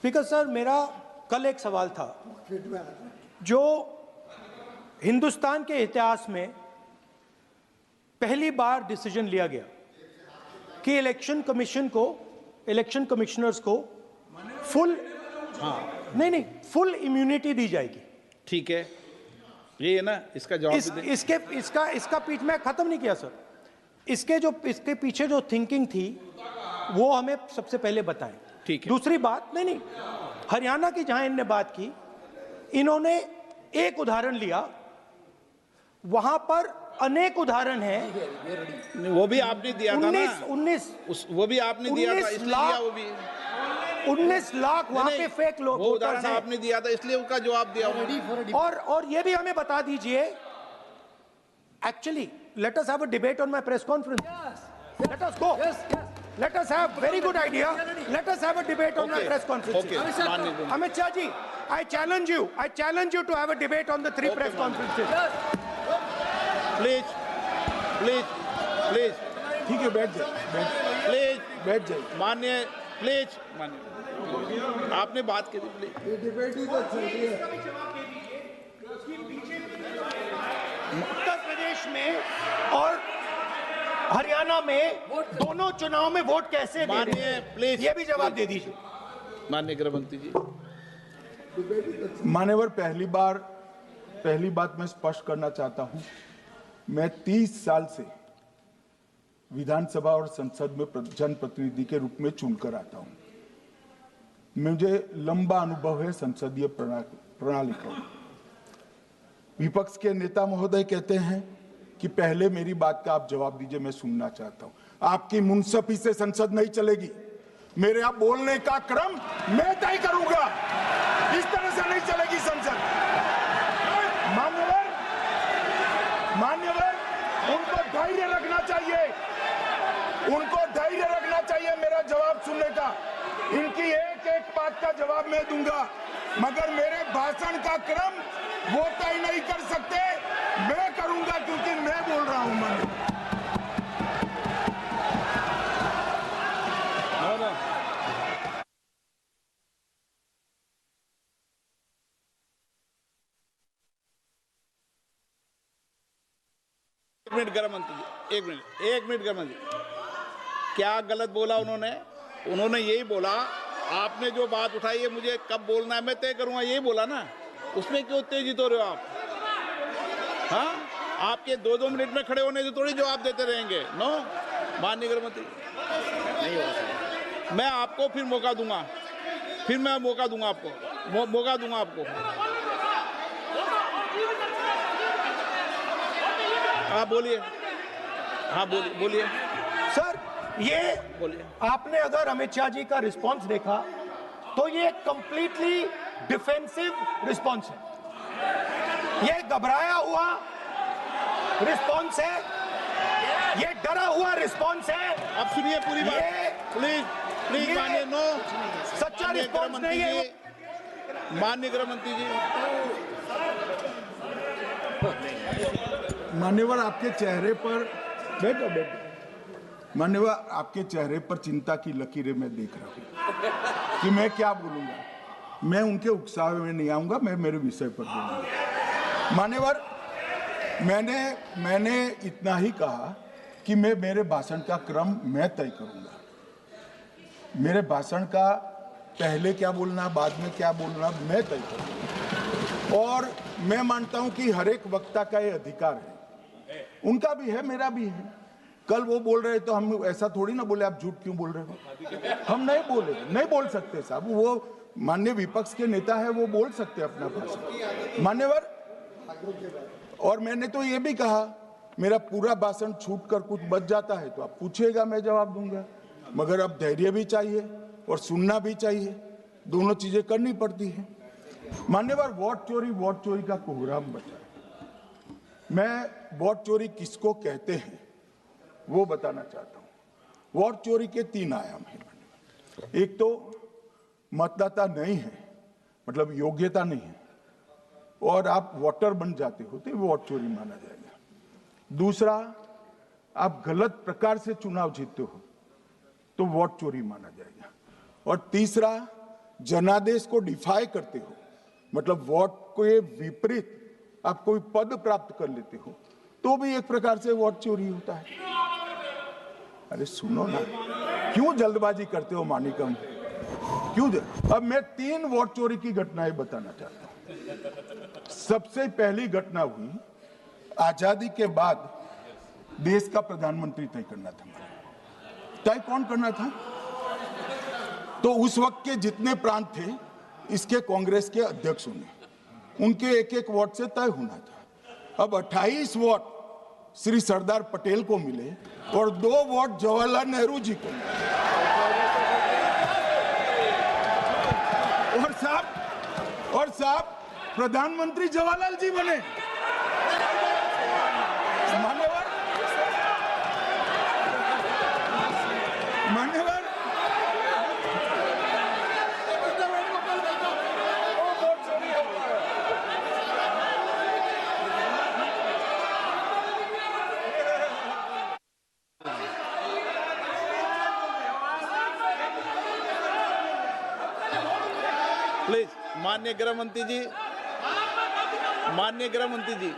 Speaker sir, मेरा कल एक सवाल था जो हिंदुस्तान के इतिहास में पहली बार डिसीजन लिया गया कि इलेक्शन कमिश्नर्स को फुल फुल इम्यूनिटी दी जाएगी। ठीक है, ये है ना, इसका जवाब इसका पीछे मैं खत्म नहीं किया सर। इसके पीछे जो थिंकिंग थी वो हमें सबसे पहले बताएं। ठीक है। दूसरी बात, नहीं हरियाणा की जहां इन्होंने बात की, इन्होंने एक उदाहरण लिया, वहां पर अनेक उदाहरण हैं। वो भी आपने दिया था ना, 19 वो भी आपने दिया था, इसलिए दिया वो भी 19 लाख वहां पे फेक लोग, वो उदाहरण आपने दिया था, इसलिए उसका जवाब दिया। और ये भी हमें बता दीजिए, actually let us have a debate on my press conference. Let us go. Let us have very good idea. Let us have a debate on my press conference. Amit Shah ji, I challenge you to have a debate on the 3 press conferences. Please. ठीक है, बैठ जाइए। माननीय, please माननीय, आपने बात की थी, प्लीज। डिबेट ही तो चल रही है। उत्तर प्रदेश में और हरियाणा में दोनों चुनाव में वोट कैसे दे रहे हैं? प्लीज ये भी जवाब दे दीजिए। माननीय गृह मंत्री जी। मान्यवर, पहली बात मैं स्पष्ट करना चाहता हूं, मैं 30 साल से विधानसभा और संसद में जनप्रतिनिधि के रूप में चुनकर आता हूं। मुझे लंबा अनुभव है संसदीय प्रणाली का। विपक्ष के नेता महोदय कहते हैं कि पहले मेरी बात का आप जवाब दीजिए, मैं सुनना चाहता हूं। आपकी मुनसफी से संसद नहीं चलेगी। मेरे आप बोलने का क्रम मैं तय करूंगा। इस तरह से नहीं चलेगी संसद। मान्यवर, उनको धैर्य रखना चाहिए मेरा जवाब सुनने का। इनकी एक एक बात का जवाब मैं दूंगा, मगर मेरे भाषण का क्रम वो तय नहीं कर सकते, मैं करूंगा, क्योंकि मैं बोल रहा हूं। एक मिनट गृह मंत्री जी, एक मिनट गृह मंत्री, क्या गलत बोला उन्होंने यही बोला, आपने जो बात उठाई है मुझे कब बोलना है मैं तय करूंगा, यही बोला ना। उसमें क्यों उत्तेजित हो रहे हो आप? हाँ, आपके 2-2 मिनट में खड़े होने से थोड़ी जवाब देते रहेंगे। नो, माननीय गृह मंत्री, नहीं हो सकता। मैं आपको फिर मौका दूंगा, आपको। आप बोलिए। हाँ, बोलिए सर। ये बोलिए। आपने अगर अमित शाह जी का रिस्पांस देखा तो ये कंप्लीटली डिफेंसिव रिस्पांस है। ये घबराया हुआ रिस्पांस है, ये डरा हुआ रिस्पांस है। अब सुनिए पूरी बात, प्लीज मानिए। नो, सच्चा रिस्पांस नहीं है। माननीय गृह मंत्री जी। मान्यवर, आपके चेहरे पर बैठो। मान्यवर, आपके चेहरे पर चिंता की लकीरें मैं देख रहा हूं कि मैं क्या बोलूंगा। मैं उनके उकसावे में नहीं आऊंगा, मैं मेरे विषय पर बोलूंगा। मान्यवर, मैंने इतना ही कहा कि मेरे भाषण का क्रम मैं तय करूंगा। मेरे भाषण का पहले क्या बोलना, बाद में क्या बोलना, मैं तय करूंगा। और मैं मानता हूं कि हर एक वक्ता का ये अधिकार है, उनका भी है, मेरा भी है। कल वो बोल रहे तो हम ऐसा थोड़ी ना बोले आप झूठ क्यों बोल रहे हो। हम नहीं बोल सकते साहब। वो माननीय विपक्ष के नेता है, वो बोल सकते अपना भाषण। मान्यवर, और मैंने तो ये भी कहा, मेरा पूरा भाषण छूट कर कुछ बच जाता है तो आप पूछिएगा, मैं जवाब दूंगा। मगर अब धैर्य भी चाहिए और सुनना भी चाहिए, दोनों चीजें करनी पड़ती है। मान्यवर, वोट चोरी का कोहराम बचा। मैं वोट चोरी किसको कहते हैं वो बताना चाहता हूं। वोट चोरी के 3 आयाम हैं। एक तो मतदाता नहीं है, मतलब योग्यता नहीं है, और आप वोटर बन जाते हो तो वोट चोरी माना जाएगा। दूसरा, आप गलत प्रकार से चुनाव जीतते हो तो वोट चोरी माना जाएगा। और तीसरा, जनादेश को डिफाई करते हो, मतलब वोट के विपरीत आप कोई पद प्राप्त कर लेते हो, तो भी एक प्रकार से वोट चोरी होता है। अरे सुनो ना, क्यों जल्दबाजी करते हो मानिकम? अब मैं 3 वोट चोरी की घटनाएं बताना चाहता हूं। सबसे पहली घटना हुई आजादी के बाद, देश का प्रधानमंत्री तय करना था। तय कौन करना था? तो उस वक्त के जितने प्रांत थे, इसके कांग्रेस के अध्यक्षों ने, उनके एक एक वोट से तय होना था। अब 28 वोट श्री सरदार पटेल को मिले और 2 वोट जवाहरलाल नेहरू जी को मिले। और साहब प्रधानमंत्री जवाहरलाल जी बने। मान्यवर प्लीज, माननीय गृह मंत्री जी, माननीय गृह मंत्री जी,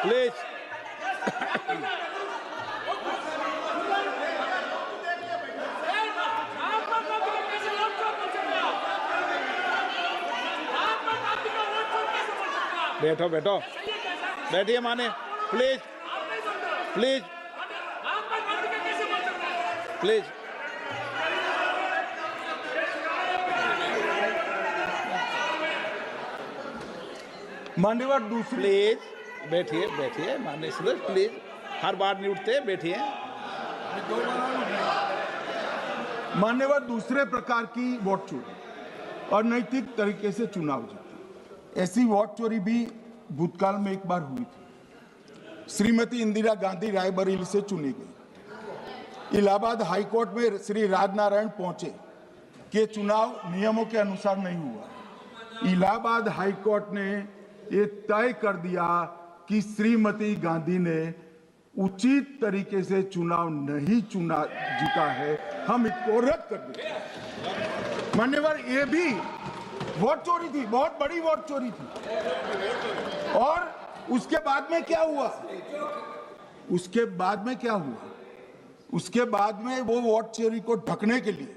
प्लीज। बैठो बैठो, बैठिए माने, प्लीज प्लीज प्लीज। मान्यवर दूसरी, प्लीज बैठिए बैठिए माननीय सदस्य, प्लीज, हर बार नहीं उठते, बैठिए। मान्यवर दूसरे प्रकार की वोट चोरी और नैतिक तरीके से चुनाव जीतना, ऐसी वोट चोरी भी भूतकाल में एक बार हुई थी। श्रीमती इंदिरा गांधी रायबरेली से चुनी गई। इलाहाबाद हाईकोर्ट में श्री राजनारायण पहुंचे कि चुनाव नियमों के अनुसार नहीं हुआ। इलाहाबाद हाईकोर्ट ने ये तय कर दिया कि श्रीमती गांधी ने उचित तरीके से चुनाव नहीं जीता है, हम इसको रद्द कर देते। मान्यवर, ये भी वोट चोरी थी, बहुत बड़ी वोट चोरी थी। और उसके बाद में क्या हुआ? उसके बाद में वो वोट चोरी को ढकने के लिए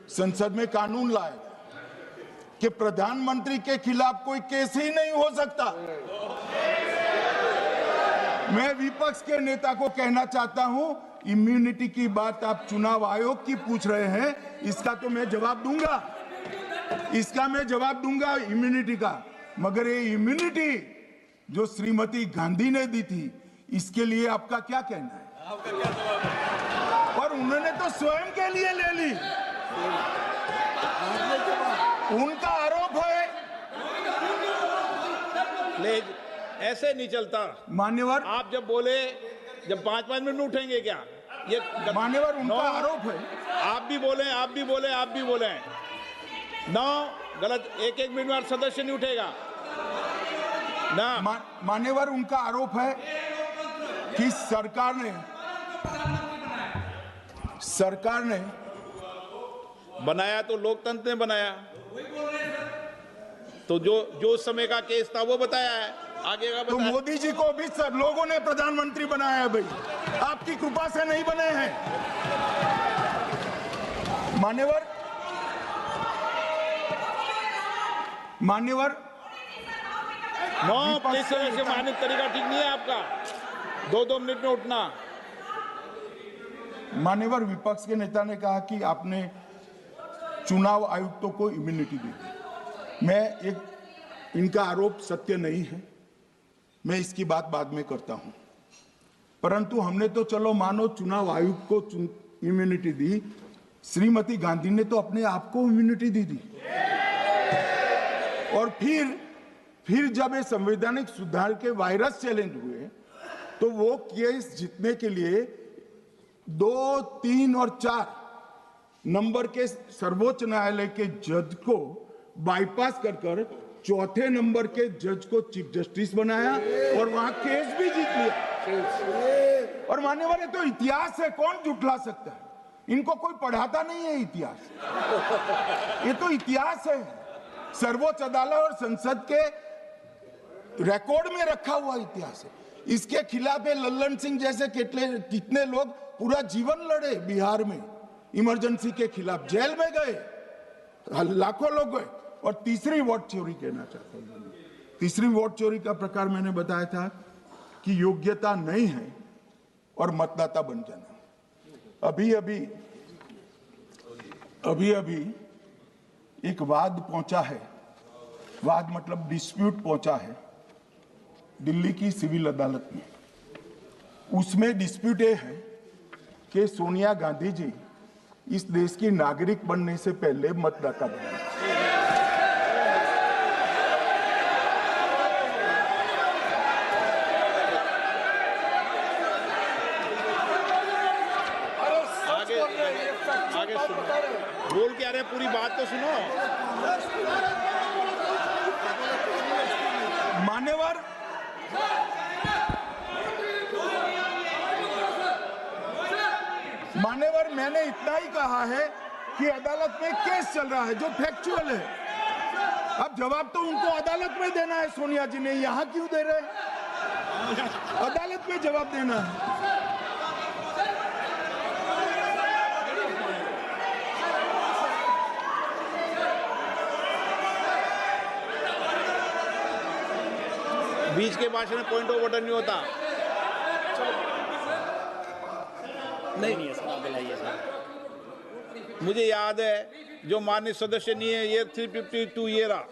संसद में कानून लाए कि प्रधानमंत्री के खिलाफ कोई केस ही नहीं हो सकता। मैं विपक्ष के नेता को कहना चाहता हूं, इम्यूनिटी की बात आप चुनाव आयोग की पूछ रहे हैं, इसका तो मैं जवाब दूंगा, इम्यूनिटी का। मगर ये इम्यूनिटी जो श्रीमती गांधी ने दी थी, इसके लिए आपका क्या कहना है? और उन्होंने तो स्वयं के लिए ले ली। उनका आरोप है। प्लीज, ऐसे नहीं चलता मान्यवर। आप जब बोले, जब 5-5 मिनट में उठेंगे क्या? ये मान्यवर, उनका आरोप है। आप भी बोले। नो, गलत। 1-1 मिनट में सदस्य नहीं उठेगा ना। मान्यवर, उनका आरोप है कि सरकार ने बनाया तो लोकतंत्र ने बनाया, तो जो समय का केस था वो बताया है, आगे का तो बताया। मोदी जी को भी सब लोगों ने प्रधानमंत्री बनाया है भाई, आपकी कृपा से नहीं बने हैं। मान्यवर, नो, प्लीज सदस्य, माननीय तरीका ठीक नहीं है आपका, 2-2 मिनट में उठना। मान्यवर, विपक्ष के नेता ने कहा कि आपने चुनाव आयुक्तों को इम्यूनिटी दी। इनका आरोप सत्य नहीं है, मैं इसकी बात बाद में करता हूं। परंतु हमने तो चलो मानो चुनाव आयुक्त को इम्यूनिटी दी, श्रीमती गांधी ने तो अपने आप को इम्यूनिटी दी। और फिर जब ये संवैधानिक सुधार के वायरस चैलेंज हुए, तो वो केस जीतने के लिए 2, 3 और 4 नंबर के सर्वोच्च न्यायालय के जज को बाईपास कर चौथे नंबर के जज को चीफ जस्टिस बनाया और वहां केस भी जीत लिया। और मान्यवर, ये तो इतिहास है, कौन जुटला सकता है? इनको कोई पढ़ाता नहीं है इतिहास। ये तो इतिहास है, सर्वोच्च अदालत और संसद के रिकॉर्ड में रखा हुआ इतिहास है। इसके खिलाफ लल्लन सिंह जैसे कितने लोग पूरा जीवन लड़े बिहार में इमरजेंसी के खिलाफ, जेल में गए, लाखों लोग गए। और तीसरी वोट चोरी कहना चाहता हूं, तीसरी वोट चोरी का प्रकार मैंने बताया था कि योग्यता नहीं है और मतदाता बन जाना। अभी अभी एक वाद पहुंचा है, वाद मतलब डिस्प्यूट पहुंचा है दिल्ली की सिविल अदालत में। उसमें डिस्प्यूट ये है कि सोनिया गांधी जी इस देश की नागरिक बनने से पहले मतदाता बने। आगे सुनो, बोल क्या रहे, पूरी बात तो सुनो। मान्यवर, मैंने इतना ही कहा है कि अदालत में केस चल रहा है जो फैक्चुअल है। अब जवाब तो उनको अदालत में देना है, सोनिया जी ने यहां क्यों दे रहे? अदालत में जवाब देना है। बीच के भाषण में पॉइंट ऑफ ऑर्डर नहीं होता। नहीं है सर, मुझे याद है जो माननीय सदस्य नहीं है, ये 352 ये रहा,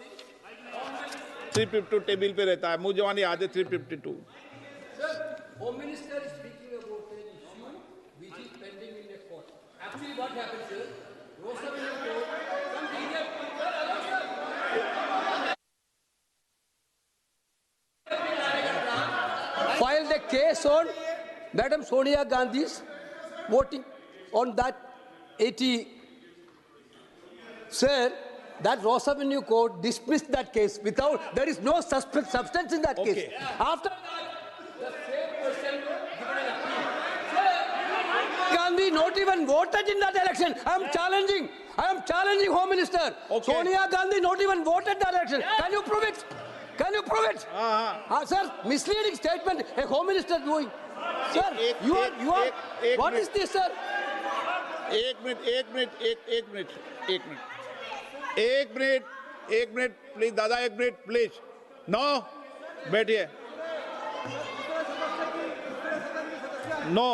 352 टेबल पे रहता है, मुझे वहां याद है 352। Home Minister is speaking about an issue which is pending in the court. Actually, what happens is, Rosavini court, some period. Filed a case on Madam Sonia Gandhi's voting on that 80. Sir, that Rosavini court dismissed that case without, there is no substance in that case. After that, the same person given an appeal. Gandhi not even voted in that election. I am challenging Home Minister. Okay. Sonia Gandhi not even voted that election. Can you prove it? Can you prove it? Sir, misleading statement a Home Minister doing. Sir, you are. What is this, sir? एक minute please दादा, एक minute please. No, बैठिए। No